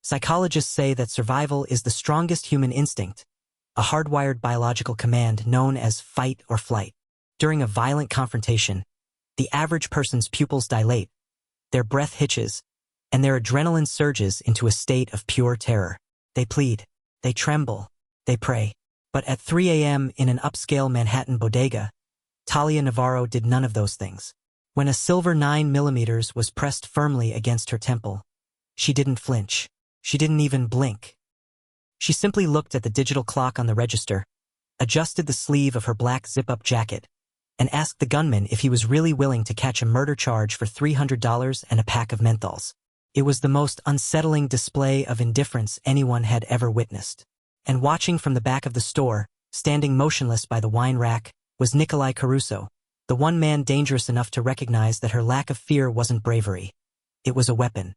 Psychologists say that survival is the strongest human instinct, a hardwired biological command known as fight or flight. During a violent confrontation, the average person's pupils dilate, their breath hitches, and their adrenaline surges into a state of pure terror. They plead, they tremble, they pray. But at 3 a.m. in an upscale Manhattan bodega, Talia Navarro did none of those things. When a silver 9mm was pressed firmly against her temple, she didn't flinch. She didn't even blink. She simply looked at the digital clock on the register, adjusted the sleeve of her black zip-up jacket, and asked the gunman if he was really willing to catch a murder charge for $300 and a pack of menthols. It was the most unsettling display of indifference anyone had ever witnessed. And watching from the back of the store, standing motionless by the wine rack, was Nikolai Caruso, the one man dangerous enough to recognize that her lack of fear wasn't bravery. It was a weapon.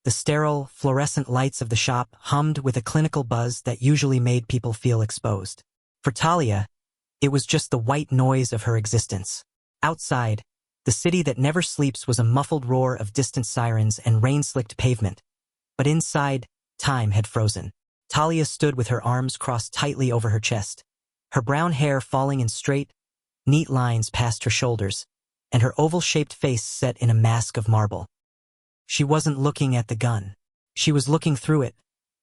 The sterile, fluorescent lights of the shop hummed with a clinical buzz that usually made people feel exposed. For Talia, it was just the white noise of her existence. Outside, the city that never sleeps was a muffled roar of distant sirens and rain-slicked pavement. But inside, time had frozen. Talia stood with her arms crossed tightly over her chest, her brown hair falling in straight, neat lines past her shoulders, and her oval-shaped face set in a mask of marble. She wasn't looking at the gun. She was looking through it,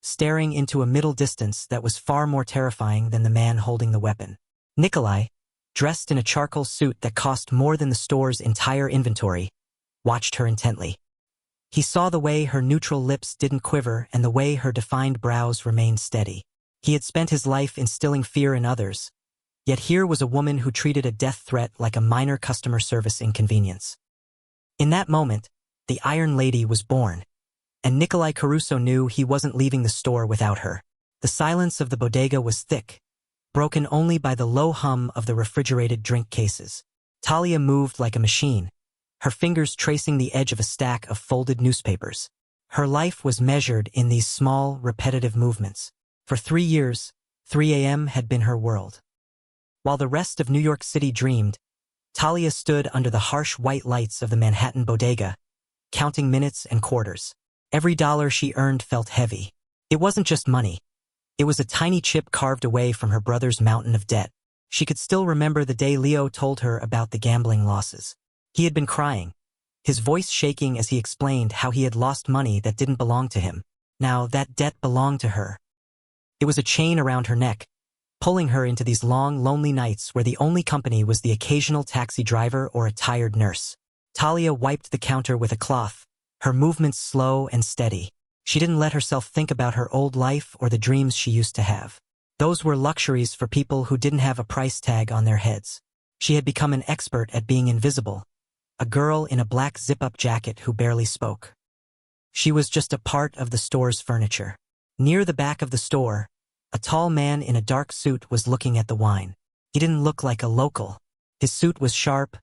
staring into a middle distance that was far more terrifying than the man holding the weapon. Nikolai, dressed in a charcoal suit that cost more than the store's entire inventory, watched her intently. He saw the way her neutral lips didn't quiver and the way her defined brows remained steady. He had spent his life instilling fear in others, yet here was a woman who treated a death threat like a minor customer service inconvenience. In that moment, the Iron Lady was born, and Nikolai Caruso knew he wasn't leaving the store without her. The silence of the bodega was thick, broken only by the low hum of the refrigerated drink cases. Talia moved like a machine, her fingers tracing the edge of a stack of folded newspapers. Her life was measured in these small, repetitive movements. For 3 years, 3 a.m. had been her world. While the rest of New York City dreamed, Talia stood under the harsh white lights of the Manhattan bodega, counting minutes and quarters. Every dollar she earned felt heavy. It wasn't just money. It was a tiny chip carved away from her brother's mountain of debt. She could still remember the day Leo told her about the gambling losses. He had been crying, his voice shaking as he explained how he had lost money that didn't belong to him. Now that debt belonged to her. It was a chain around her neck, pulling her into these long, lonely nights where the only company was the occasional taxi driver or a tired nurse. Talia wiped the counter with a cloth, her movements slow and steady. She didn't let herself think about her old life or the dreams she used to have. Those were luxuries for people who didn't have a price tag on their heads. She had become an expert at being invisible, a girl in a black zip-up jacket who barely spoke. She was just a part of the store's furniture. Near the back of the store, a tall man in a dark suit was looking at the wine. He didn't look like a local. His suit was sharp,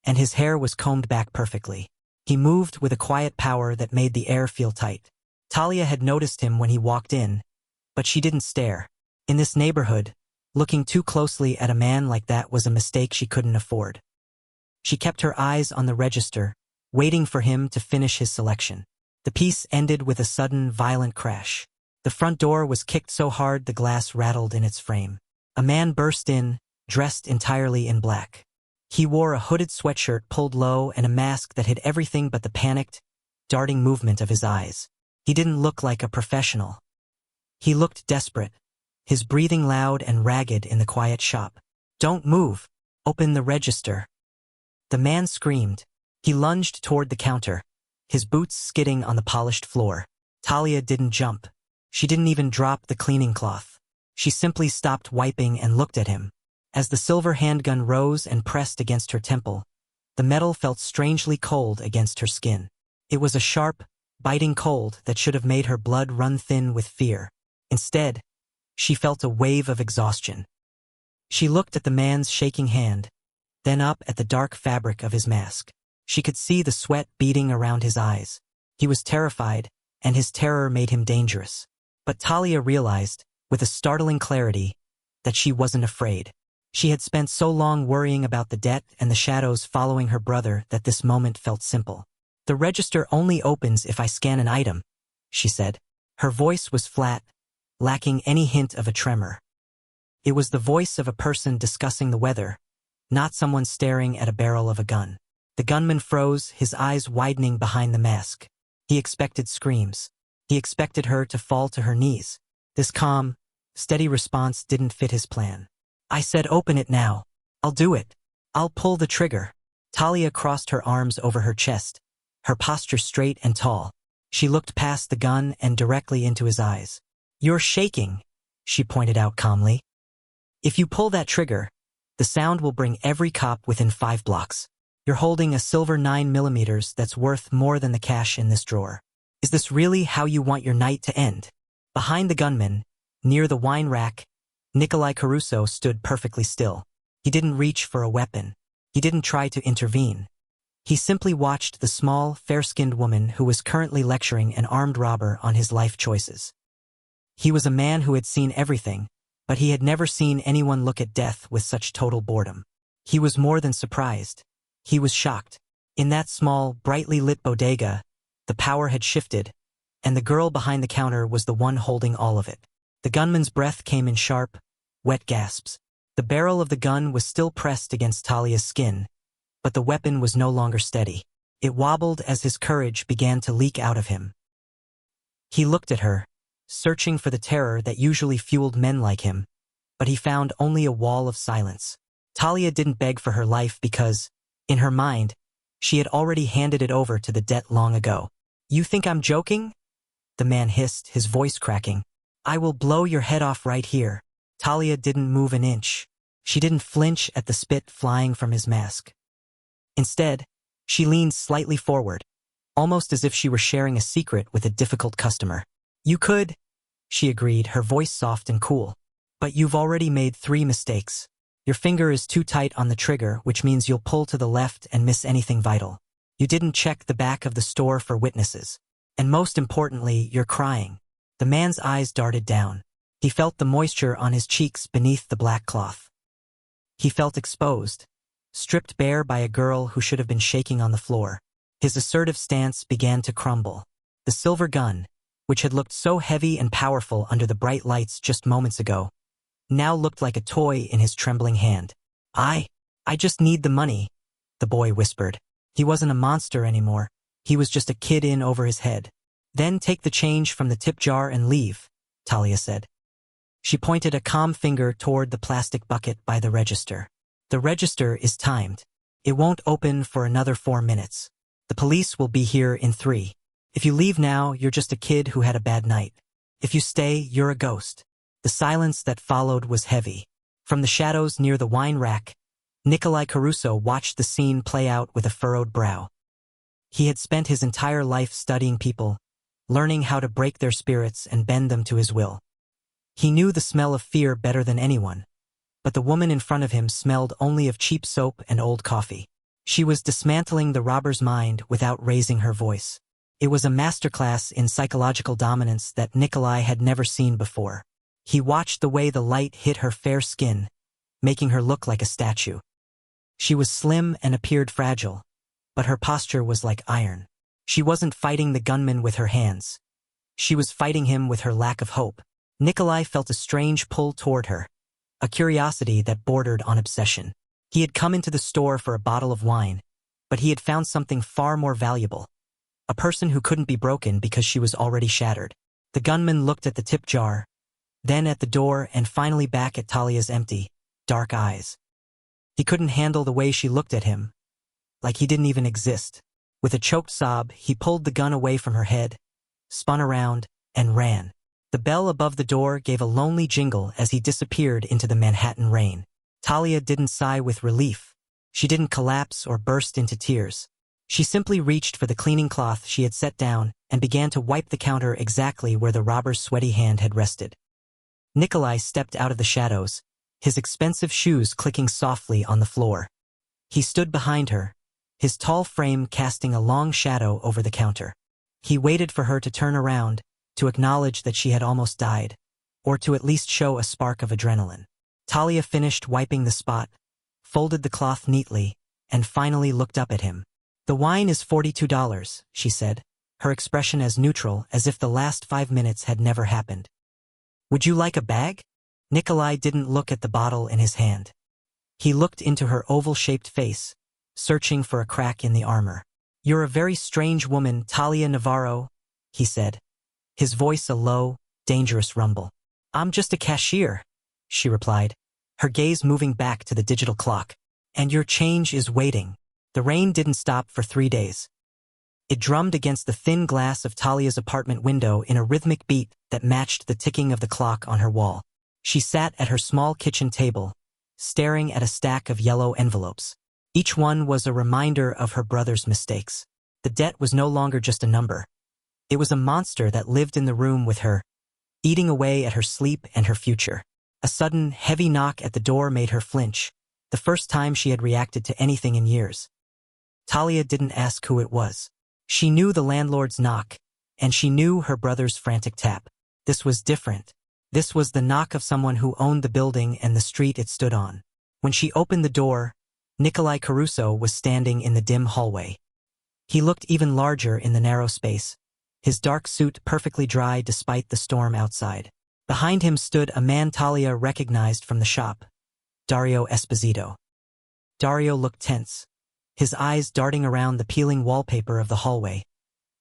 and his hair was combed back perfectly. He moved with a quiet power that made the air feel tight. Talia had noticed him when he walked in, but she didn't stare. In this neighborhood, looking too closely at a man like that was a mistake she couldn't afford. She kept her eyes on the register, waiting for him to finish his selection. The piece ended with a sudden, violent crash. The front door was kicked so hard the glass rattled in its frame. A man burst in, dressed entirely in black. He wore a hooded sweatshirt pulled low and a mask that hid everything but the panicked, darting movement of his eyes. He didn't look like a professional. He looked desperate, his breathing loud and ragged in the quiet shop. "Don't move! Open the register!" The man screamed. He lunged toward the counter, his boots skidding on the polished floor. Talia didn't jump. She didn't even drop the cleaning cloth. She simply stopped wiping and looked at him. As the silver handgun rose and pressed against her temple, the metal felt strangely cold against her skin. It was a sharp, biting cold that should have made her blood run thin with fear. Instead, she felt a wave of exhaustion. She looked at the man's shaking hand, then up at the dark fabric of his mask. She could see the sweat beading around his eyes. He was terrified, and his terror made him dangerous. But Talia realized, with a startling clarity, that she wasn't afraid. She had spent so long worrying about the debt and the shadows following her brother that this moment felt simple. "The register only opens if I scan an item," she said. Her voice was flat, lacking any hint of a tremor. It was the voice of a person discussing the weather, not someone staring at a barrel of a gun. The gunman froze, his eyes widening behind the mask. He expected screams. He expected her to fall to her knees. This calm, steady response didn't fit his plan. I said, open it now. I'll do it. I'll pull the trigger. Talia crossed her arms over her chest, her posture straight and tall. She looked past the gun and directly into his eyes. You're shaking, she pointed out calmly. If you pull that trigger, the sound will bring every cop within 5 blocks. You're holding a silver 9mm that's worth more than the cash in this drawer. Is this really how you want your night to end? Behind the gunman, near the wine rack, Nikolai Caruso stood perfectly still. He didn't reach for a weapon. He didn't try to intervene. He simply watched the small, fair-skinned woman who was currently lecturing an armed robber on his life choices. He was a man who had seen everything, but he had never seen anyone look at death with such total boredom. He was more than surprised. He was shocked. In that small, brightly lit bodega, the power had shifted, and the girl behind the counter was the one holding all of it. The gunman's breath came in sharp, wet gasps. The barrel of the gun was still pressed against Talia's skin, but the weapon was no longer steady. It wobbled as his courage began to leak out of him. He looked at her, searching for the terror that usually fueled men like him, but he found only a wall of silence. Talia didn't beg for her life because, in her mind, she had already handed it over to the debt long ago. You think I'm joking? The man hissed, his voice cracking. I will blow your head off right here. Talia didn't move an inch. She didn't flinch at the spit flying from his mask. Instead, she leaned slightly forward, almost as if she were sharing a secret with a difficult customer. You could, she agreed, her voice soft and cool. But you've already made 3 mistakes. Your finger is too tight on the trigger, which means you'll pull to the left and miss anything vital. You didn't check the back of the store for witnesses. And most importantly, you're crying. The man's eyes darted down. He felt the moisture on his cheeks beneath the black cloth. He felt exposed, stripped bare by a girl who should have been shaking on the floor. His assertive stance began to crumble. The silver gun, which had looked so heavy and powerful under the bright lights just moments ago, now looked like a toy in his trembling hand. I just need the money, the boy whispered. He wasn't a monster anymore. He was just a kid in over his head. Then take the change from the tip jar and leave, Talia said. She pointed a calm finger toward the plastic bucket by the register. The register is timed. It won't open for another 4 minutes. The police will be here in 3. If you leave now, you're just a kid who had a bad night. If you stay, you're a ghost. The silence that followed was heavy. From the shadows near the wine rack, Nikolai Caruso watched the scene play out with a furrowed brow. He had spent his entire life studying people, learning how to break their spirits and bend them to his will. He knew the smell of fear better than anyone, but the woman in front of him smelled only of cheap soap and old coffee. She was dismantling the robber's mind without raising her voice. It was a masterclass in psychological dominance that Nikolai had never seen before. He watched the way the light hit her fair skin, making her look like a statue. She was slim and appeared fragile, but her posture was like iron. She wasn't fighting the gunman with her hands. She was fighting him with her lack of hope. Nikolai felt a strange pull toward her, a curiosity that bordered on obsession. He had come into the store for a bottle of wine, but he had found something far more valuable. A person who couldn't be broken because she was already shattered. The gunman looked at the tip jar, then at the door and finally back at Talia's empty, dark eyes. He couldn't handle the way she looked at him, like he didn't even exist. With a choked sob, he pulled the gun away from her head, spun around, and ran. The bell above the door gave a lonely jingle as he disappeared into the Manhattan rain. Talia didn't sigh with relief. She didn't collapse or burst into tears. She simply reached for the cleaning cloth she had set down and began to wipe the counter exactly where the robber's sweaty hand had rested. Nikolai stepped out of the shadows, his expensive shoes clicking softly on the floor. He stood behind her, his tall frame casting a long shadow over the counter. He waited for her to turn around, to acknowledge that she had almost died, or to at least show a spark of adrenaline. Talia finished wiping the spot, folded the cloth neatly, and finally looked up at him. The wine is $42, she said. her expression as neutral as if the last 5 minutes had never happened. "Would you like a bag?" Nikolai didn't look at the bottle in his hand. He looked into her oval-shaped face, searching for a crack in the armor. "You're a very strange woman, Talia Navarro," he said, his voice a low, dangerous rumble. "I'm just a cashier," she replied, her gaze moving back to the digital clock. "And your change is waiting." The rain didn't stop for 3 days. It drummed against the thin glass of Talia's apartment window in a rhythmic beat that matched the ticking of the clock on her wall. She sat at her small kitchen table, staring at a stack of yellow envelopes. Each one was a reminder of her brother's mistakes. The debt was no longer just a number. It was a monster that lived in the room with her, eating away at her sleep and her future. A sudden, heavy knock at the door made her flinch, the first time she had reacted to anything in years. Talia didn't ask who it was. She knew the landlord's knock, and she knew her brother's frantic tap. This was different. This was the knock of someone who owned the building and the street it stood on. When she opened the door, Nikolai Caruso was standing in the dim hallway. He looked even larger in the narrow space, his dark suit perfectly dry despite the storm outside. Behind him stood a man Talia recognized from the shop, Dario Esposito. Dario looked tense, his eyes darting around the peeling wallpaper of the hallway.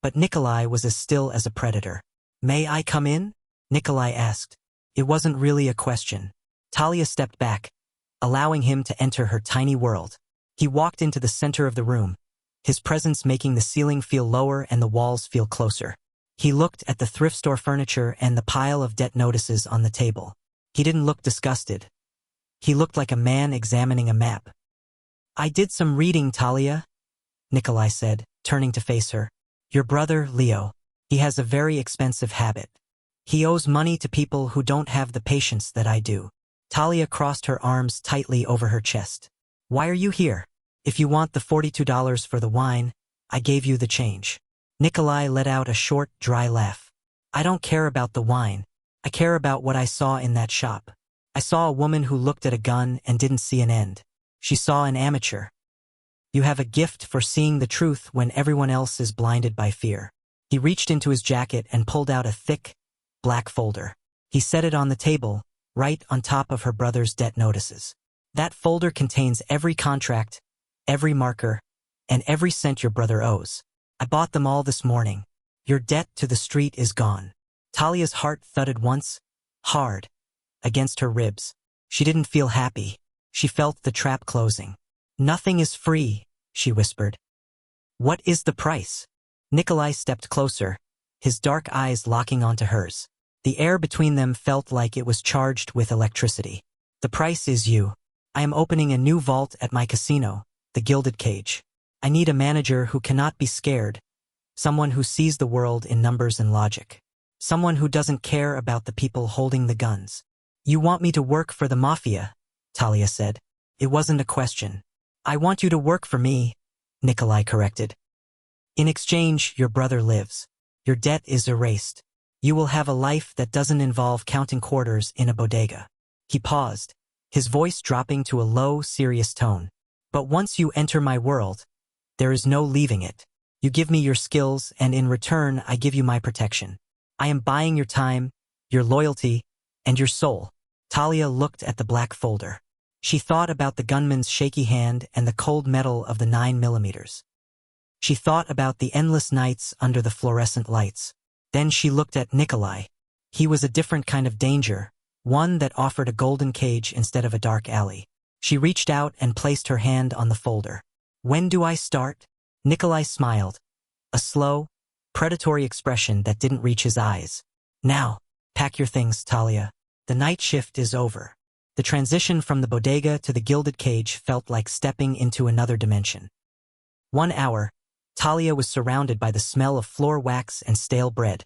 But Nikolai was as still as a predator. "May I come in?" Nikolai asked. It wasn't really a question. Talia stepped back, allowing him to enter her tiny world. He walked into the center of the room, his presence making the ceiling feel lower and the walls feel closer. He looked at the thrift store furniture and the pile of debt notices on the table. He didn't look disgusted. He looked like a man examining a map. "I did some reading, Talia," Nikolai said, turning to face her. "Your brother, Leo. He has a very expensive habit. He owes money to people who don't have the patience that I do." Talia crossed her arms tightly over her chest. "Why are you here? If you want the $42 for the wine, I gave you the change." Nikolai let out a short, dry laugh. "I don't care about the wine. I care about what I saw in that shop. I saw a woman who looked at a gun and didn't see an end. She saw an amateur. You have a gift for seeing the truth when everyone else is blinded by fear." He reached into his jacket and pulled out a thick, black folder. He set it on the table, right on top of her brother's debt notices. "That folder contains every contract, every marker, and every cent your brother owes. I bought them all this morning. Your debt to the street is gone." Talia's heart thudded once, hard, against her ribs. She didn't feel happy. She felt the trap closing. "Nothing is free," she whispered. "What is the price?" Nikolai stepped closer, his dark eyes locking onto hers. The air between them felt like it was charged with electricity. "The price is you. I am opening a new vault at my casino, the Gilded Cage. I need a manager who cannot be scared, someone who sees the world in numbers and logic, someone who doesn't care about the people holding the guns." "You want me to work for the Mafia," Talia said. It wasn't a question. "I want you to work for me," Nikolai corrected. "In exchange, your brother lives. Your debt is erased. You will have a life that doesn't involve counting quarters in a bodega." He paused, his voice dropping to a low, serious tone. "But once you enter my world, there is no leaving it. You give me your skills, and in return, I give you my protection. I am buying your time, your loyalty, and your soul." Talia looked at the black folder. She thought about the gunman's shaky hand and the cold metal of the 9mm. She thought about the endless nights under the fluorescent lights. Then she looked at Nikolai. He was a different kind of danger, one that offered a golden cage instead of a dark alley. She reached out and placed her hand on the folder. "When do I start?" Nikolai smiled, a slow, predatory expression that didn't reach his eyes. "Now, pack your things, Talia. The night shift is over." The transition from the bodega to the Gilded Cage felt like stepping into another dimension. 1 hour, Talia was surrounded by the smell of floor wax and stale bread.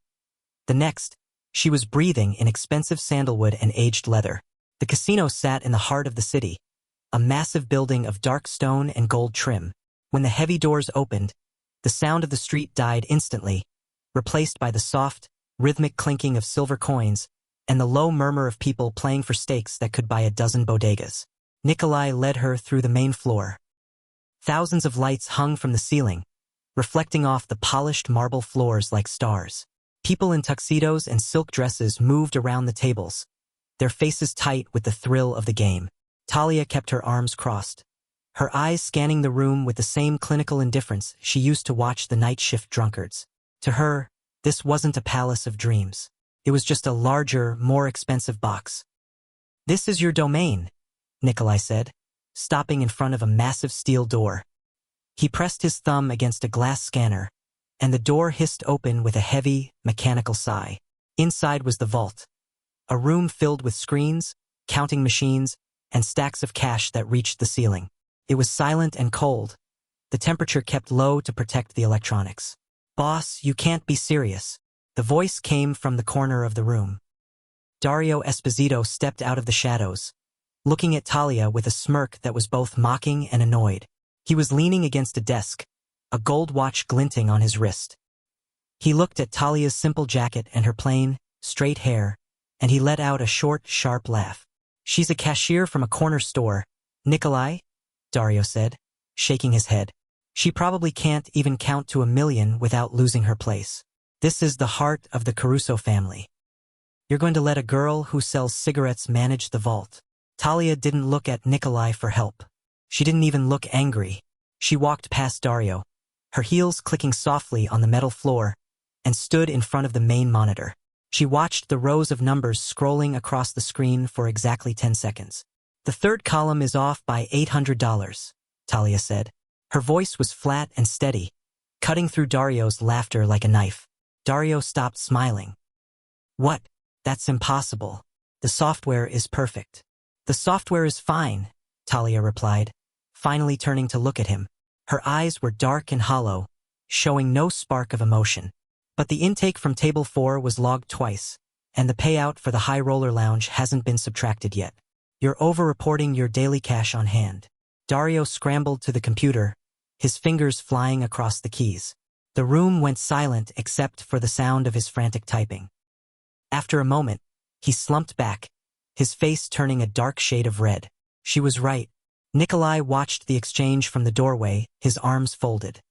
The next, she was breathing in expensive sandalwood and aged leather. The casino sat in the heart of the city, a massive building of dark stone and gold trim. When the heavy doors opened, the sound of the street died instantly, replaced by the soft, rhythmic clinking of silver coins and the low murmur of people playing for stakes that could buy a dozen bodegas. Nikolai led her through the main floor. Thousands of lights hung from the ceiling, reflecting off the polished marble floors like stars. People in tuxedos and silk dresses moved around the tables, their faces tight with the thrill of the game. Talia kept her arms crossed, her eyes scanning the room with the same clinical indifference she used to watch the night shift drunkards. To her, this wasn't a palace of dreams. It was just a larger, more expensive box. "This is your domain," Nikolai said, stopping in front of a massive steel door. He pressed his thumb against a glass scanner, and the door hissed open with a heavy, mechanical sigh. Inside was the vault, a room filled with screens, counting machines, and stacks of cash that reached the ceiling. It was silent and cold, the temperature kept low to protect the electronics. "Boss, you can't be serious." The voice came from the corner of the room. Dario Esposito stepped out of the shadows, looking at Talia with a smirk that was both mocking and annoyed. He was leaning against a desk, a gold watch glinting on his wrist. He looked at Talia's simple jacket and her plain, straight hair, and he let out a short, sharp laugh. "She's a cashier from a corner store, Nikolai," Dario said, shaking his head. "She probably can't even count to 1,000,000 without losing her place. This is the heart of the Caruso family. You're going to let a girl who sells cigarettes manage the vault?" Talia didn't look at Nikolai for help. She didn't even look angry. She walked past Dario, her heels clicking softly on the metal floor, and stood in front of the main monitor. She watched the rows of numbers scrolling across the screen for exactly 10 seconds. "The third column is off by $800, Talia said. Her voice was flat and steady, cutting through Dario's laughter like a knife. Dario stopped smiling. "What? That's impossible. The software is perfect." "The software is fine," Talia replied, finally turning to look at him. Her eyes were dark and hollow, showing no spark of emotion. "But the intake from table 4 was logged twice, and the payout for the high roller lounge hasn't been subtracted yet. You're over-reporting your daily cash on hand." Dario scrambled to the computer, his fingers flying across the keys. The room went silent except for the sound of his frantic typing. After a moment, he slumped back, his face turning a dark shade of red. She was right. Nikolai watched the exchange from the doorway, his arms folded.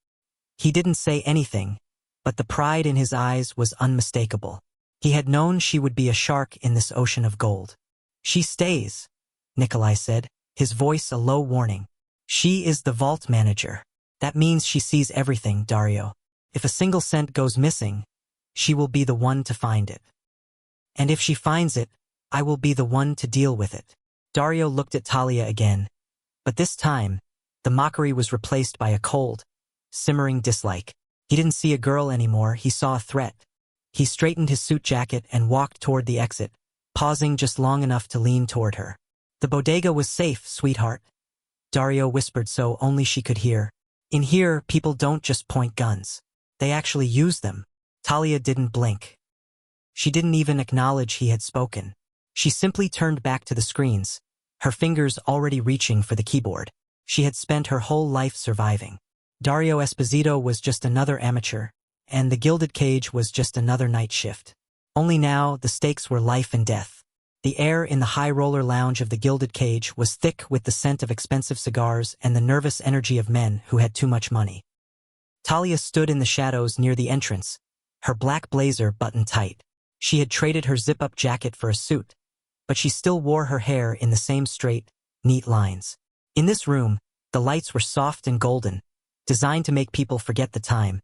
He didn't say anything, but the pride in his eyes was unmistakable. He had known she would be a shark in this ocean of gold. "She stays," Nikolai said, his voice a low warning. "She is the vault manager. That means she sees everything, Dario. If a single cent goes missing, she will be the one to find it. And if she finds it, I will be the one to deal with it." Dario looked at Talia again, but this time, the mockery was replaced by a cold, simmering dislike. He didn't see a girl anymore, he saw a threat. He straightened his suit jacket and walked toward the exit, pausing just long enough to lean toward her. "The bodega was safe, sweetheart," Dario whispered so only she could hear. "In here, people don't just point guns. They actually use them." Talia didn't blink. She didn't even acknowledge he had spoken. She simply turned back to the screens, her fingers already reaching for the keyboard. She had spent her whole life surviving. Dario Esposito was just another amateur, and the Gilded Cage was just another night shift. Only now, the stakes were life and death. The air in the high-roller lounge of the Gilded Cage was thick with the scent of expensive cigars and the nervous energy of men who had too much money. Talia stood in the shadows near the entrance, her black blazer buttoned tight. She had traded her zip-up jacket for a suit, but she still wore her hair in the same straight, neat lines. In this room, the lights were soft and golden, designed to make people forget the time,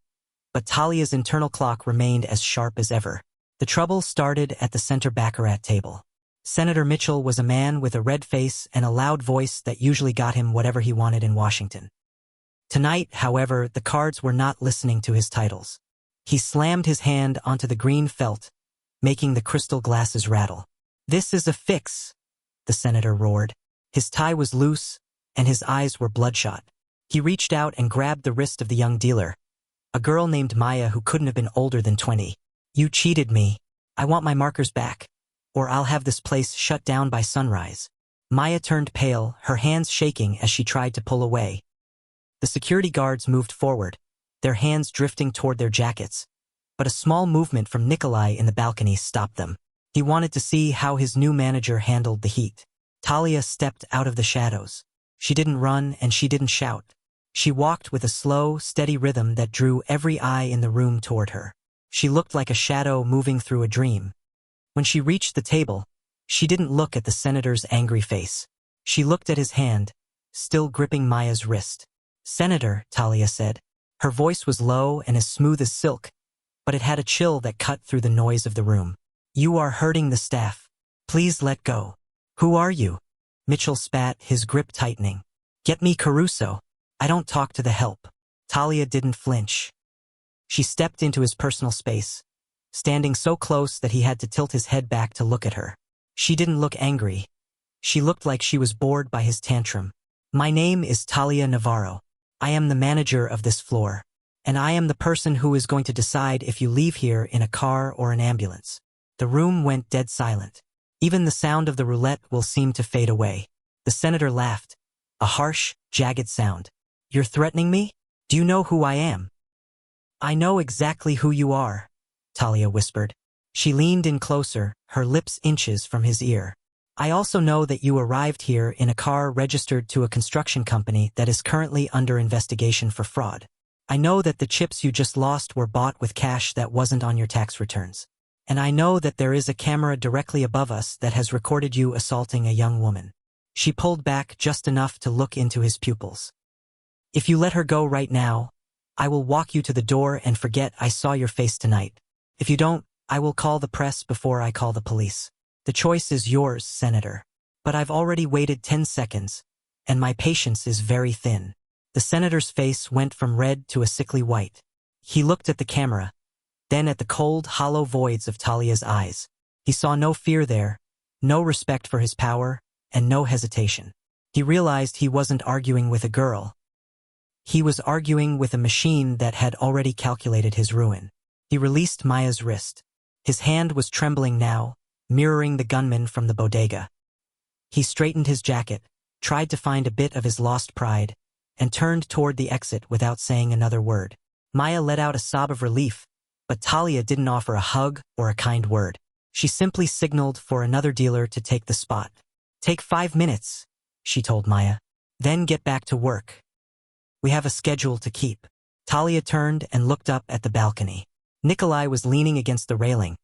but Talia's internal clock remained as sharp as ever. The trouble started at the center baccarat table. Senator Mitchell was a man with a red face and a loud voice that usually got him whatever he wanted in Washington. Tonight, however, the cards were not listening to his titles. He slammed his hand onto the green felt, making the crystal glasses rattle. "This is a fix," the senator roared. His tie was loose, and his eyes were bloodshot. He reached out and grabbed the wrist of the young dealer, a girl named Maya who couldn't have been older than 20. "You cheated me. I want my markers back, or I'll have this place shut down by sunrise." Maya turned pale, her hands shaking as she tried to pull away. The security guards moved forward, their hands drifting toward their jackets, but a small movement from Nikolai in the balcony stopped them. He wanted to see how his new manager handled the heat. Talia stepped out of the shadows. She didn't run and she didn't shout. She walked with a slow, steady rhythm that drew every eye in the room toward her. She looked like a shadow moving through a dream. When she reached the table, she didn't look at the senator's angry face. She looked at his hand, still gripping Maya's wrist. "Senator," Talia said. Her voice was low and as smooth as silk, but it had a chill that cut through the noise of the room. "You are hurting the staff. Please let go." "Who are you?" Mitchell spat, his grip tightening. "Get me Caruso. I don't talk to the help." Talia didn't flinch. She stepped into his personal space, standing so close that he had to tilt his head back to look at her. She didn't look angry. She looked like she was bored by his tantrum. "My name is Talia Navarro. I am the manager of this floor, and I am the person who is going to decide if you leave here in a car or an ambulance." The room went dead silent. Even the sound of the roulette will seem to fade away. The senator laughed, a harsh, jagged sound. "You're threatening me? Do you know who I am?" "I know exactly who you are," Talia whispered. She leaned in closer, her lips inches from his ear. "I also know that you arrived here in a car registered to a construction company that is currently under investigation for fraud. I know that the chips you just lost were bought with cash that wasn't on your tax returns. And I know that there is a camera directly above us that has recorded you assaulting a young woman." She pulled back just enough to look into his pupils. "If you let her go right now, I will walk you to the door and forget I saw your face tonight. If you don't, I will call the press before I call the police. The choice is yours, Senator. But I've already waited 10 seconds, and my patience is very thin." The senator's face went from red to a sickly white. He looked at the camera, then at the cold, hollow voids of Talia's eyes. He saw no fear there, no respect for his power, and no hesitation. He realized he wasn't arguing with a girl. He was arguing with a machine that had already calculated his ruin. He released Maya's wrist. His hand was trembling now, mirroring the gunman from the bodega. He straightened his jacket, tried to find a bit of his lost pride, and turned toward the exit without saying another word. Maya let out a sob of relief, but Talia didn't offer a hug or a kind word. She simply signaled for another dealer to take the spot. "Take 5 minutes," she told Maya. "Then get back to work. We have a schedule to keep." Talia turned and looked up at the balcony. Nikolai was leaning against the railing,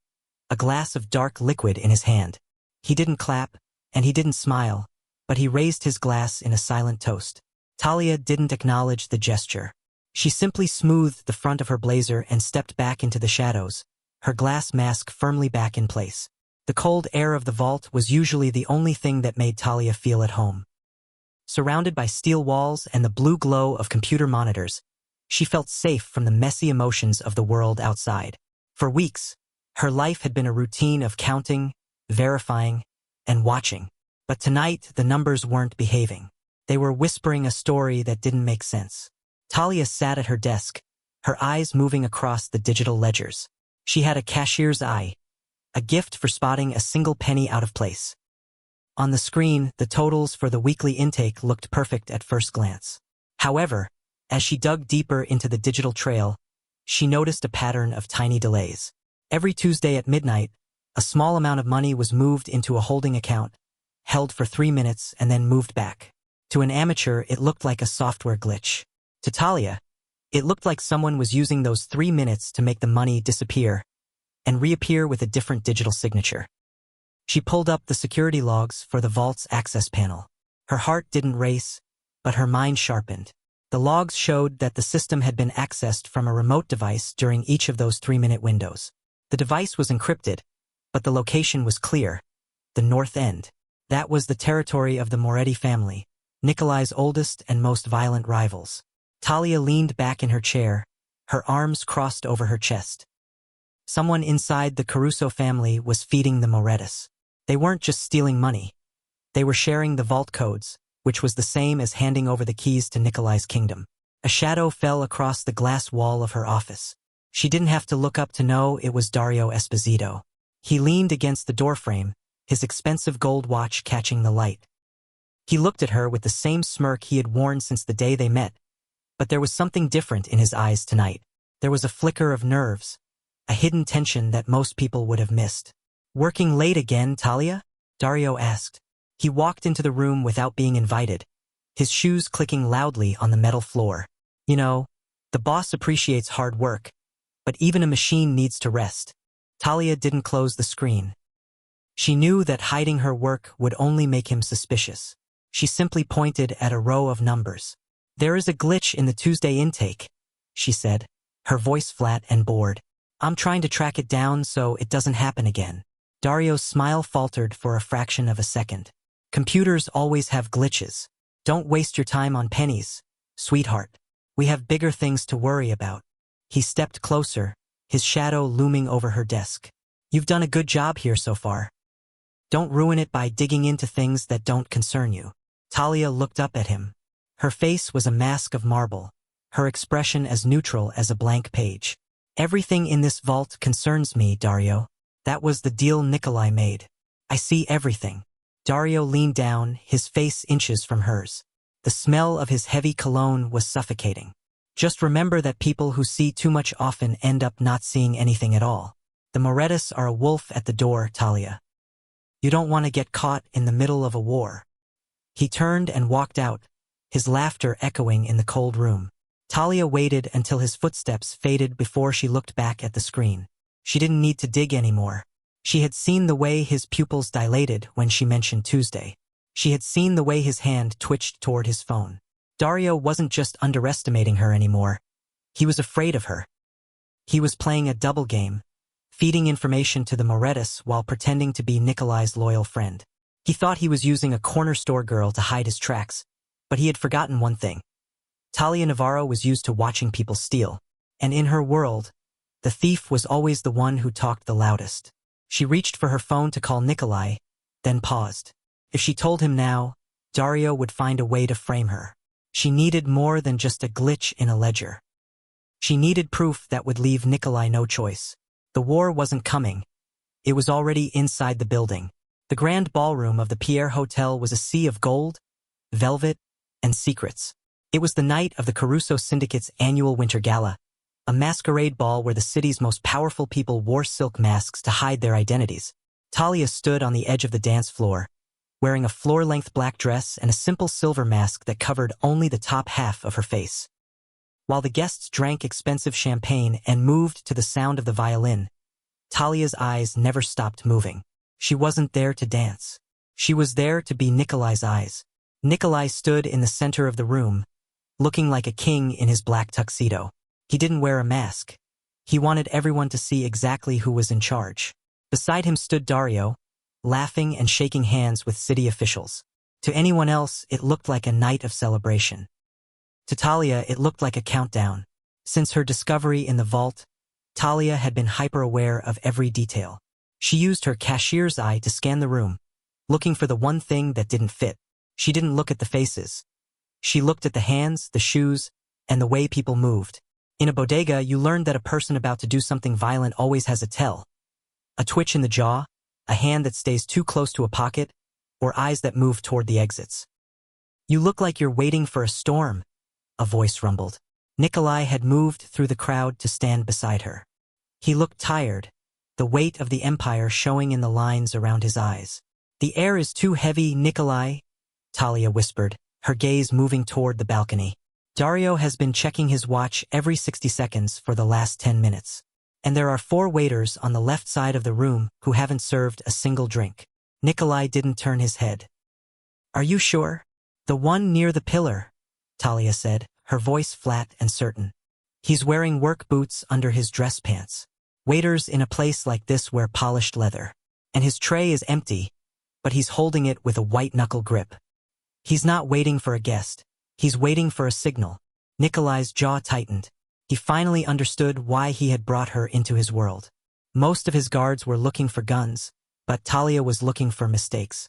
a glass of dark liquid in his hand. He didn't clap, and he didn't smile, but he raised his glass in a silent toast. Talia didn't acknowledge the gesture. She simply smoothed the front of her blazer and stepped back into the shadows, her glass mask firmly back in place. The cold air of the vault was usually the only thing that made Talia feel at home. Surrounded by steel walls and the blue glow of computer monitors, she felt safe from the messy emotions of the world outside. For weeks, her life had been a routine of counting, verifying, and watching. But tonight, the numbers weren't behaving. They were whispering a story that didn't make sense. Talia sat at her desk, her eyes moving across the digital ledgers. She had a cashier's eye, a gift for spotting a single penny out of place. On the screen, the totals for the weekly intake looked perfect at first glance. However, as she dug deeper into the digital trail, she noticed a pattern of tiny delays. Every Tuesday at midnight, a small amount of money was moved into a holding account, held for 3 minutes and then moved back. To an amateur, it looked like a software glitch. To Talia, it looked like someone was using those 3 minutes to make the money disappear and reappear with a different digital signature. She pulled up the security logs for the vault's access panel. Her heart didn't race, but her mind sharpened. The logs showed that the system had been accessed from a remote device during each of those 3-minute windows. The device was encrypted, but the location was clear: the North End. That was the territory of the Moretti family, Nikolai's oldest and most violent rivals. Talia leaned back in her chair, her arms crossed over her chest. Someone inside the Caruso family was feeding the Morettis. They weren't just stealing money. They were sharing the vault codes, which was the same as handing over the keys to Nikolai's kingdom. A shadow fell across the glass wall of her office. She didn't have to look up to know it was Dario Esposito. He leaned against the doorframe, his expensive gold watch catching the light. He looked at her with the same smirk he had worn since the day they met, but there was something different in his eyes tonight. There was a flicker of nerves, a hidden tension that most people would have missed. "Working late again, Talia?" Dario asked. He walked into the room without being invited, his shoes clicking loudly on the metal floor. You know, the boss appreciates hard work, but even a machine needs to rest. Talia didn't close the screen. She knew that hiding her work would only make him suspicious. She simply pointed at a row of numbers. "There is a glitch in the Tuesday intake," she said, her voice flat and bored. "I'm trying to track it down so it doesn't happen again." Dario's smile faltered for a fraction of a second. "Computers always have glitches. Don't waste your time on pennies, sweetheart. We have bigger things to worry about." He stepped closer, his shadow looming over her desk. "You've done a good job here so far. Don't ruin it by digging into things that don't concern you." Talia looked up at him. Her face was a mask of marble, her expression as neutral as a blank page. "Everything in this vault concerns me, Dario. That was the deal Nikolai made. I see everything." Dario leaned down, his face inches from hers. The smell of his heavy cologne was suffocating. "Just remember that people who see too much often end up not seeing anything at all. The Morettas are a wolf at the door, Talia. You don't want to get caught in the middle of a war." He turned and walked out, his laughter echoing in the cold room. Talia waited until his footsteps faded before she looked back at the screen. She didn't need to dig anymore. She had seen the way his pupils dilated when she mentioned Tuesday. She had seen the way his hand twitched toward his phone. Dario wasn't just underestimating her anymore. He was afraid of her. He was playing a double game, feeding information to the Morettas while pretending to be Nikolai's loyal friend. He thought he was using a corner store girl to hide his tracks, but he had forgotten one thing. Talia Navarro was used to watching people steal, and in her world, the thief was always the one who talked the loudest. She reached for her phone to call Nikolai, then paused. If she told him now, Dario would find a way to frame her. She needed more than just a glitch in a ledger. She needed proof that would leave Nikolai no choice. The war wasn't coming. It was already inside the building. The grand ballroom of the Pierre Hotel was a sea of gold, velvet, and secrets. It was the night of the Caruso Syndicate's annual winter gala, a masquerade ball where the city's most powerful people wore silk masks to hide their identities. Talia stood on the edge of the dance floor, wearing a floor-length black dress and a simple silver mask that covered only the top half of her face. While the guests drank expensive champagne and moved to the sound of the violin, Talia's eyes never stopped moving. She wasn't there to dance. She was there to be Nikolai's eyes. Nikolai stood in the center of the room, looking like a king in his black tuxedo. He didn't wear a mask. He wanted everyone to see exactly who was in charge. Beside him stood Dario, laughing and shaking hands with city officials. To anyone else, it looked like a night of celebration. To Talia, it looked like a countdown. Since her discovery in the vault, Talia had been hyper-aware of every detail. She used her cashier's eye to scan the room, looking for the one thing that didn't fit. She didn't look at the faces. She looked at the hands, the shoes, and the way people moved. In a bodega, you learned that a person about to do something violent always has a tell. A twitch in the jaw, a hand that stays too close to a pocket, or eyes that move toward the exits. "You look like you're waiting for a storm," a voice rumbled. Nikolai had moved through the crowd to stand beside her. He looked tired, the weight of the empire showing in the lines around his eyes. "The air is too heavy, Nikolai," Talia whispered, her gaze moving toward the balcony. "Dario has been checking his watch every 60 seconds for the last 10 minutes. And there are 4 waiters on the left side of the room who haven't served a single drink." Nikolai didn't turn his head. "Are you sure?" "The one near the pillar," Talia said, her voice flat and certain. "He's wearing work boots under his dress pants. Waiters in a place like this wear polished leather. And his tray is empty, but he's holding it with a white-knuckle grip. He's not waiting for a guest. He's waiting for a signal." Nikolai's jaw tightened. He finally understood why he had brought her into his world. Most of his guards were looking for guns, but Talia was looking for mistakes.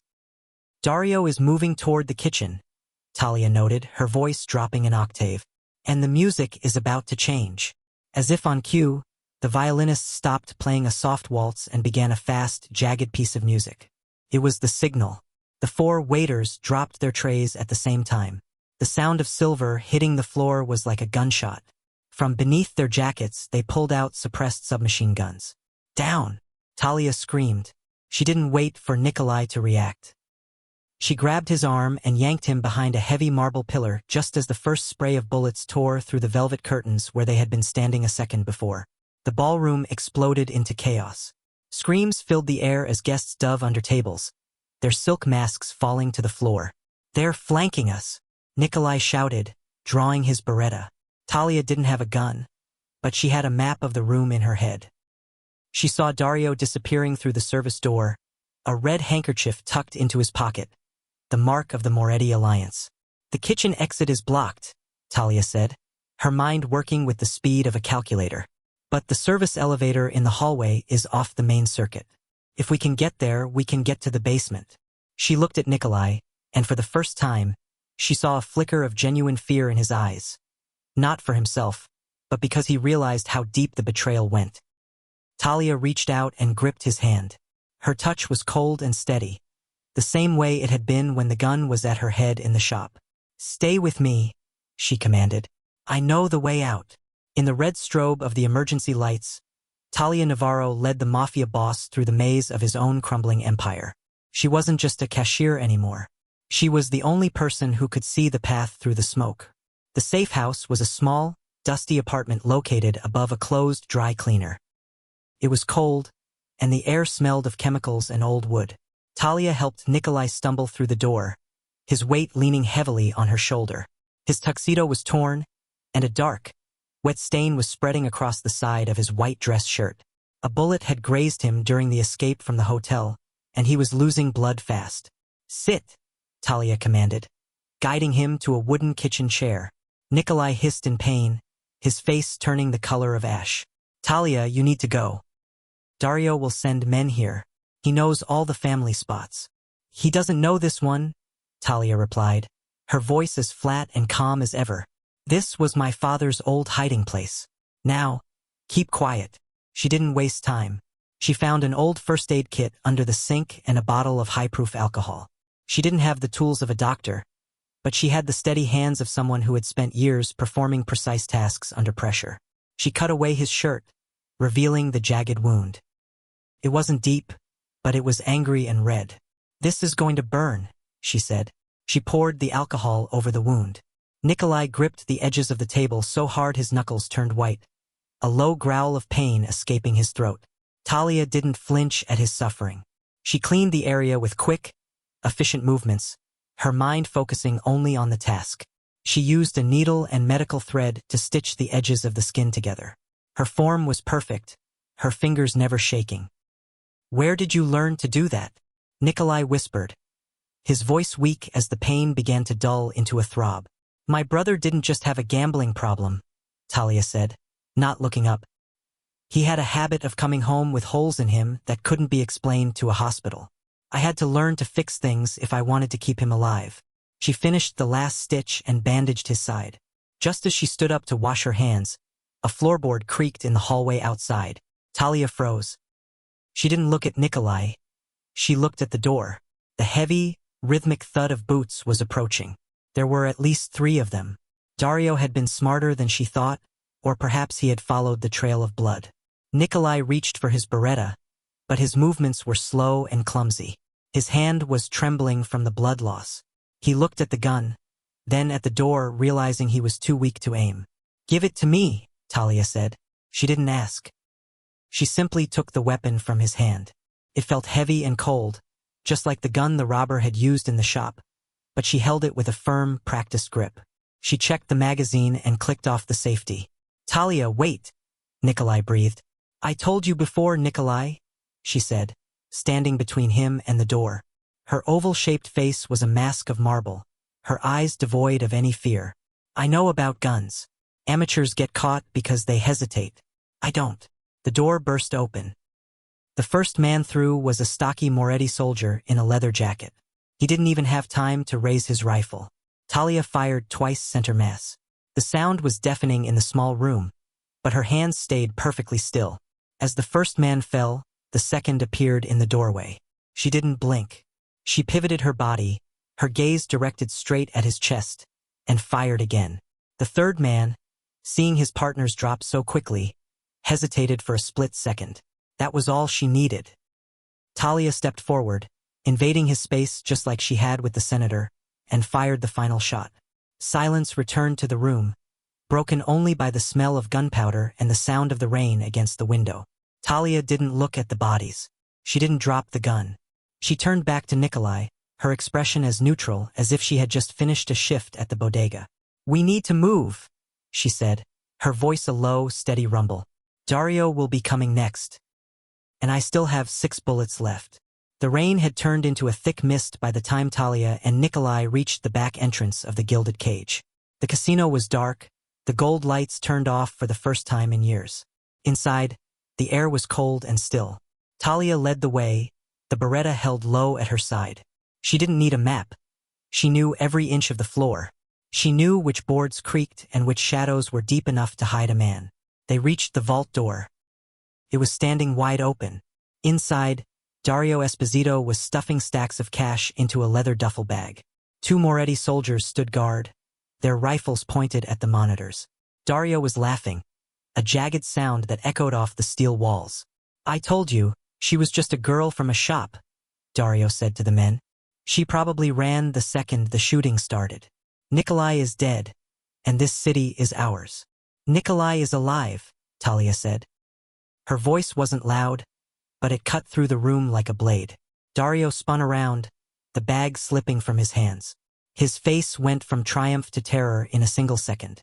"Dario is moving toward the kitchen," Talia noted, her voice dropping an octave. "And the music is about to change." As if on cue, the violinist stopped playing a soft waltz and began a fast, jagged piece of music. It was the signal. The 4 waiters dropped their trays at the same time. The sound of silver hitting the floor was like a gunshot. From beneath their jackets, they pulled out suppressed submachine guns. "Down!" Talia screamed. She didn't wait for Nikolai to react. She grabbed his arm and yanked him behind a heavy marble pillar just as the first spray of bullets tore through the velvet curtains where they had been standing a second before. The ballroom exploded into chaos. Screams filled the air as guests dove under tables, their silk masks falling to the floor. "They're flanking us," Nikolai shouted, drawing his Beretta. Talia didn't have a gun, but she had a map of the room in her head. She saw Dario disappearing through the service door, a red handkerchief tucked into his pocket, the mark of the Moretti alliance. "The kitchen exit is blocked," Talia said, her mind working with the speed of a calculator. "But the service elevator in the hallway is off the main circuit. If we can get there, we can get to the basement." She looked at Nikolai, and for the first time, she saw a flicker of genuine fear in his eyes. Not for himself, but because he realized how deep the betrayal went. Talia reached out and gripped his hand. Her touch was cold and steady, the same way it had been when the gun was at her head in the shop. "Stay with me," she commanded. "I know the way out." In the red strobe of the emergency lights, Talia Navarro led the Mafia boss through the maze of his own crumbling empire. She wasn't just a cashier anymore. She was the only person who could see the path through the smoke. The safe house was a small, dusty apartment located above a closed dry cleaner. It was cold, and the air smelled of chemicals and old wood. Talia helped Nikolai stumble through the door, his weight leaning heavily on her shoulder. His tuxedo was torn, and a dark, wet stain was spreading across the side of his white dress shirt. A bullet had grazed him during the escape from the hotel, and he was losing blood fast. "Sit," Talia commanded, guiding him to a wooden kitchen chair. Nikolai hissed in pain, his face turning the color of ash. "Talia, you need to go. Dario will send men here. He knows all the family spots." "He doesn't know this one," Talia replied, her voice as flat and calm as ever. "This was my father's old hiding place. Now, keep quiet." She didn't waste time. She found an old first aid kit under the sink and a bottle of high-proof alcohol. She didn't have the tools of a doctor, but she had the steady hands of someone who had spent years performing precise tasks under pressure. She cut away his shirt, revealing the jagged wound. It wasn't deep, but it was angry and red. "This is going to burn," she said. She poured the alcohol over the wound. Nikolai gripped the edges of the table so hard his knuckles turned white, a low growl of pain escaping his throat. Talia didn't flinch at his suffering. She cleaned the area with quick, efficient movements, her mind focusing only on the task. She used a needle and medical thread to stitch the edges of the skin together. Her form was perfect, her fingers never shaking. "Where did you learn to do that?" Nikolai whispered, his voice weak as the pain began to dull into a throb. "My brother didn't just have a gambling problem," Talia said, not looking up. "He had a habit of coming home with holes in him that couldn't be explained to a hospital. I had to learn to fix things if I wanted to keep him alive." She finished the last stitch and bandaged his side. Just as she stood up to wash her hands, a floorboard creaked in the hallway outside. Talia froze. She didn't look at Nikolai. She looked at the door. The heavy, rhythmic thud of boots was approaching. There were at least 3 of them. Dario had been smarter than she thought, or perhaps he had followed the trail of blood. Nikolai reached for his Beretta, but his movements were slow and clumsy. His hand was trembling from the blood loss. He looked at the gun, then at the door, realizing he was too weak to aim. "Give it to me," Talia said. She didn't ask. She simply took the weapon from his hand. It felt heavy and cold, just like the gun the robber had used in the shop, but she held it with a firm, practiced grip. She checked the magazine and clicked off the safety. "Talia, wait," Nikolai breathed. "I told you before, Nikolai," she said, standing between him and the door. Her oval-shaped face was a mask of marble, her eyes devoid of any fear. "I know about guns. Amateurs get caught because they hesitate. I don't." The door burst open. The first man through was a stocky Moretti soldier in a leather jacket. He didn't even have time to raise his rifle. Talia fired twice center mass. The sound was deafening in the small room, but her hands stayed perfectly still. As the first man fell, the second appeared in the doorway. She didn't blink. She pivoted her body, her gaze directed straight at his chest, and fired again. The third man, seeing his partners drop so quickly, hesitated for a split second. That was all she needed. Talia stepped forward, invading his space just like she had with the senator, and fired the final shot. Silence returned to the room, broken only by the smell of gunpowder and the sound of the rain against the window. Talia didn't look at the bodies. She didn't drop the gun. She turned back to Nikolai, her expression as neutral as if she had just finished a shift at the bodega. "We need to move," she said, her voice a low, steady rumble. "Dario will be coming next. And I still have 6 bullets left." The rain had turned into a thick mist by the time Talia and Nikolai reached the back entrance of the gilded cage. The casino was dark, the gold lights turned off for the first time in years. Inside, the air was cold and still. Talia led the way, the Beretta held low at her side. She didn't need a map. She knew every inch of the floor. She knew which boards creaked and which shadows were deep enough to hide a man. They reached the vault door. It was standing wide open. Inside, Dario Esposito was stuffing stacks of cash into a leather duffel bag. 2 Moretti soldiers stood guard, their rifles pointed at the monitors. Dario was laughing, a jagged sound that echoed off the steel walls. "I told you, she was just a girl from a shop," Dario said to the men. "She probably ran the second the shooting started. Nikolai is dead, and this city is ours." "Nikolai is alive," Talia said. Her voice wasn't loud, but it cut through the room like a blade. Dario spun around, the bag slipping from his hands. His face went from triumph to terror in a single second.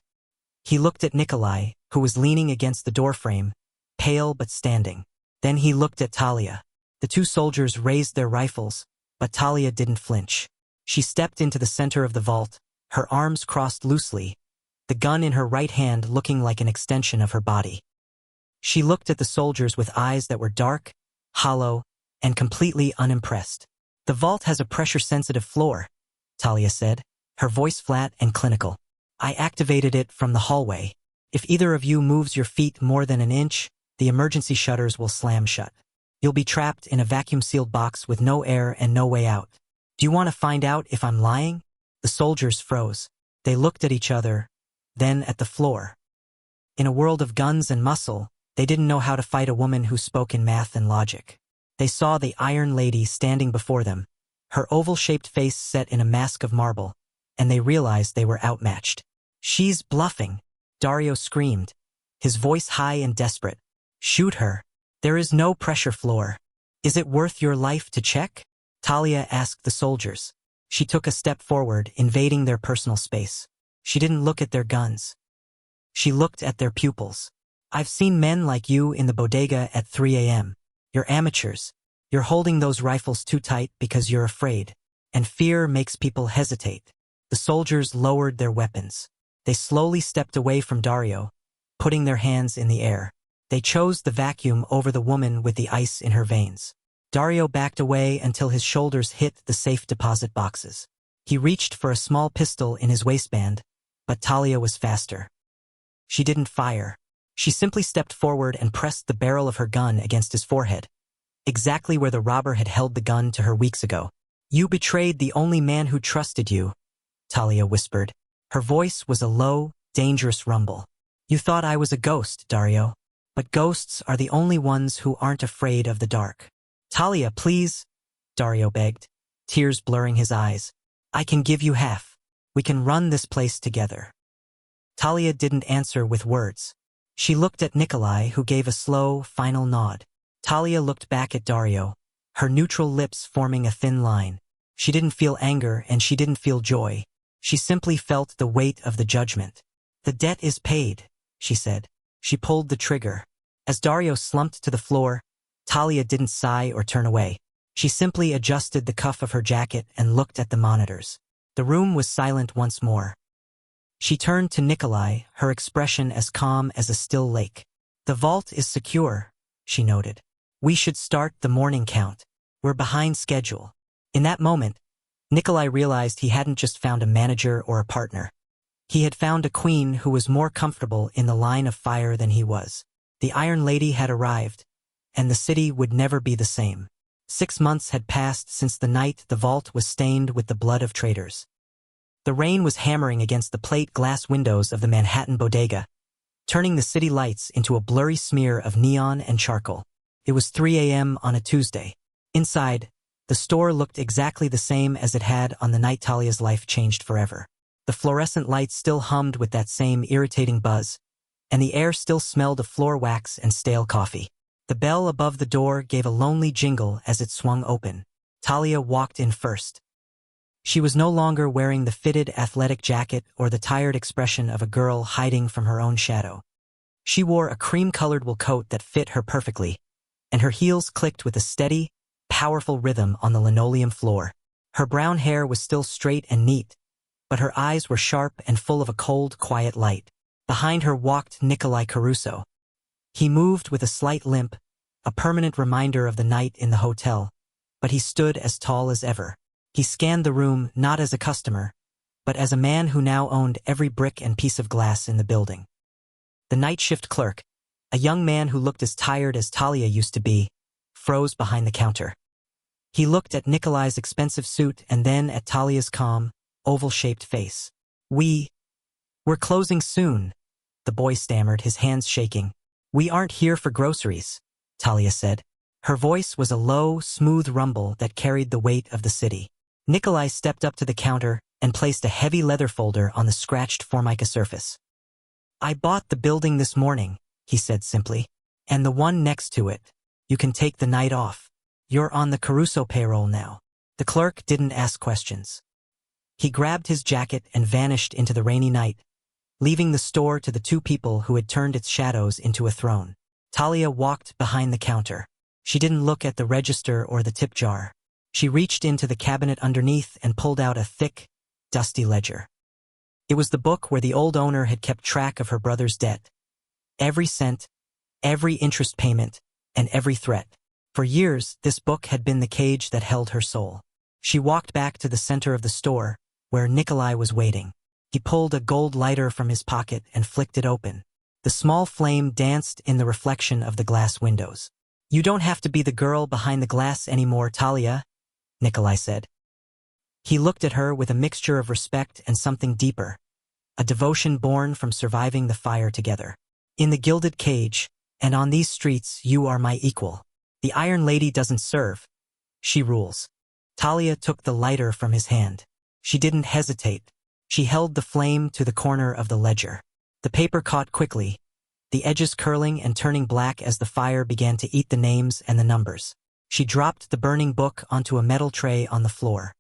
He looked at Nikolai, who was leaning against the doorframe, pale but standing. Then he looked at Talia. The 2 soldiers raised their rifles, but Talia didn't flinch. She stepped into the center of the vault, her arms crossed loosely, the gun in her right hand looking like an extension of her body. She looked at the soldiers with eyes that were dark, hollow, and completely unimpressed. "The vault has a pressure-sensitive floor," Talia said, her voice flat and clinical. "I activated it from the hallway. If either of you moves your feet more than an inch, the emergency shutters will slam shut. You'll be trapped in a vacuum-sealed box with no air and no way out. Do you want to find out if I'm lying?" The soldiers froze. They looked at each other, then at the floor. In a world of guns and muscle, they didn't know how to fight a woman who spoke in math and logic. They saw the Iron Lady standing before them, her oval-shaped face set in a mask of marble, and they realized they were outmatched. "She's bluffing," Dario screamed, his voice high and desperate. "Shoot her. There is no pressure floor. Is it worth your life to check?" Talia asked the soldiers. She took a step forward, invading their personal space. She didn't look at their guns. She looked at their pupils. "I've seen men like you in the bodega at 3 a.m. You're amateurs. You're holding those rifles too tight because you're afraid. And fear makes people hesitate." The soldiers lowered their weapons. They slowly stepped away from Dario, putting their hands in the air. They chose the vacuum over the woman with the ice in her veins. Dario backed away until his shoulders hit the safe deposit boxes. He reached for a small pistol in his waistband, but Talia was faster. She didn't fire. She simply stepped forward and pressed the barrel of her gun against his forehead, exactly where the robber had held the gun to her weeks ago. "You betrayed the only man who trusted you," Talia whispered. Her voice was a low, dangerous rumble. "You thought I was a ghost, Dario. But ghosts are the only ones who aren't afraid of the dark." "Talia, please," Dario begged, tears blurring his eyes. "I can give you half. We can run this place together." Talia didn't answer with words. She looked at Nikolai, who gave a slow, final nod. Talia looked back at Dario, her neutral lips forming a thin line. She didn't feel anger and she didn't feel joy. She simply felt the weight of the judgment. "The debt is paid," she said. She pulled the trigger. As Dario slumped to the floor, Talia didn't sigh or turn away. She simply adjusted the cuff of her jacket and looked at the monitors. The room was silent once more. She turned to Nikolai, her expression as calm as a still lake. "The vault is secure," she noted. "We should start the morning count. We're behind schedule." In that moment, Nikolai realized he hadn't just found a manager or a partner. He had found a queen who was more comfortable in the line of fire than he was. The Iron Lady had arrived, and the city would never be the same. 6 months had passed since the night the vault was stained with the blood of traitors. The rain was hammering against the plate glass windows of the Manhattan bodega, turning the city lights into a blurry smear of neon and charcoal. It was 3 a.m. on a Tuesday. Inside, The store looked exactly the same as it had on the night Talia's life changed forever. The fluorescent lights still hummed with that same irritating buzz, and the air still smelled of floor wax and stale coffee. The bell above the door gave a lonely jingle as it swung open. Talia walked in first. She was no longer wearing the fitted athletic jacket or the tired expression of a girl hiding from her own shadow. She wore a cream-colored wool coat that fit her perfectly, and her heels clicked with a steady, powerful rhythm on the linoleum floor. Her brown hair was still straight and neat, but her eyes were sharp and full of a cold, quiet light. Behind her walked Nikolai Caruso. He moved with a slight limp, a permanent reminder of the night in the hotel, but he stood as tall as ever. He scanned the room not as a customer, but as a man who now owned every brick and piece of glass in the building. The night shift clerk, a young man who looked as tired as Talia used to be, froze behind the counter. He looked at Nikolai's expensive suit and then at Talia's calm, oval-shaped face. We're closing soon," the boy stammered, his hands shaking. "We aren't here for groceries," Talia said. Her voice was a low, smooth rumble that carried the weight of the city. Nikolai stepped up to the counter and placed a heavy leather folder on the scratched Formica surface. "I bought the building this morning," he said simply, "and the one next to it. You can take the night off. You're on the Caruso payroll now." The clerk didn't ask questions. He grabbed his jacket and vanished into the rainy night, leaving the store to the two people who had turned its shadows into a throne. Talia walked behind the counter. She didn't look at the register or the tip jar. She reached into the cabinet underneath and pulled out a thick, dusty ledger. It was the book where the old owner had kept track of her brother's debt. Every cent, every interest payment, and every threat. For years, this book had been the cage that held her soul. She walked back to the center of the store, where Nikolai was waiting. He pulled a gold lighter from his pocket and flicked it open. The small flame danced in the reflection of the glass windows. "You don't have to be the girl behind the glass anymore, Talia," Nikolai said. He looked at her with a mixture of respect and something deeper, a devotion born from surviving the fire together. "In the gilded cage, and on these streets, you are my equal. The Iron Lady doesn't serve. She rules." Talia took the lighter from his hand. She didn't hesitate. She held the flame to the corner of the ledger. The paper caught quickly, the edges curling and turning black as the fire began to eat the names and the numbers. She dropped the burning book onto a metal tray on the floor.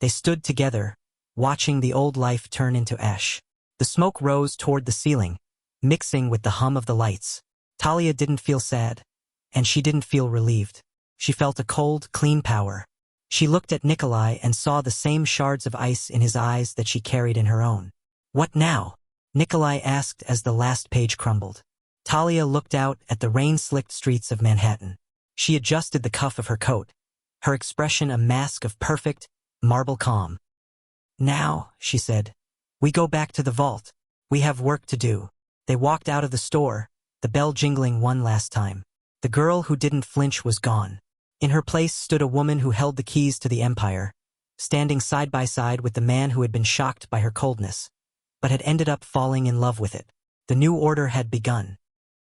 They stood together, watching the old life turn into ash. The smoke rose toward the ceiling, mixing with the hum of the lights. Talia didn't feel sad, and she didn't feel relieved. She felt a cold, clean power. She looked at Nikolai and saw the same shards of ice in his eyes that she carried in her own. "What now?" Nikolai asked as the last page crumbled. Talia looked out at the rain-slicked streets of Manhattan. She adjusted the cuff of her coat, her expression a mask of perfect, marble calm. "Now," she said, "we go back to the vault. We have work to do." They walked out of the store, the bell jingling one last time. The girl who didn't flinch was gone. In her place stood a woman who held the keys to the empire, standing side by side with the man who had been shocked by her coldness, but had ended up falling in love with it. The new order had begun.